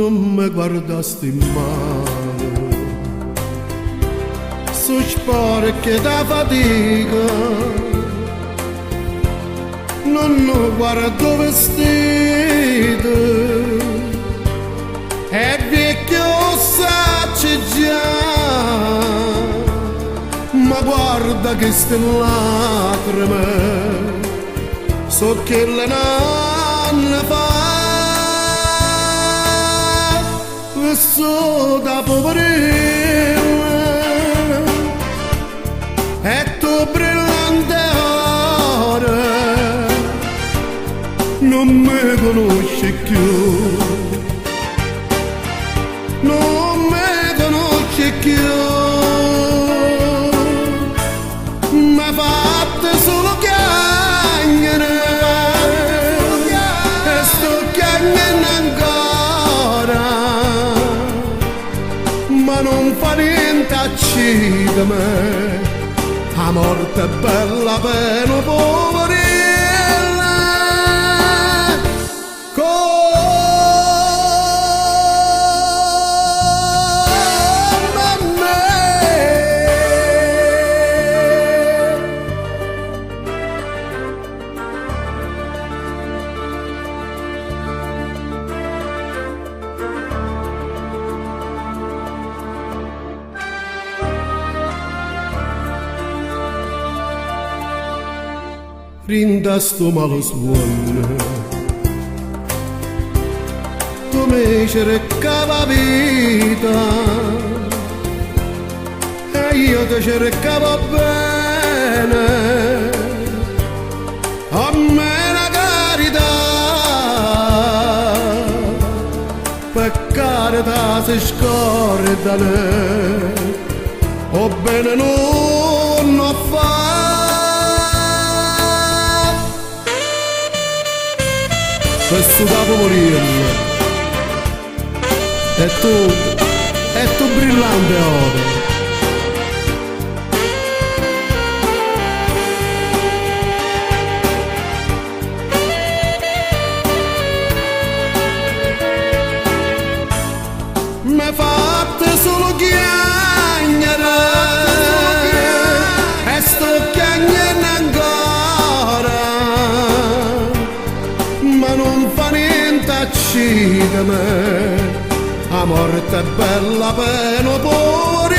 non mi guardasti male, su sporche da fatica, non guardo vestito, è vecchio sacci già, ma guarda che ste lacrime, so che le nanne fa, so da poverina, e tu brillante ora non mi conosci più, non mi conosci più, mi fate solo chiacchiere e sto chiacchierando ancora, ma non fa niente accida me, la morte è bella per un poverina come me. Rinda sto malo suono, come cercava vita, e io ti cercavo bene, a me la carità, per carità si scordano, o bene non ho fatto. Questo capo morire e tu brillante ora, mi fate solo chiacchiere e sto chiacchierando ancora, ma non fa niente accida me, la morte è bella per un povero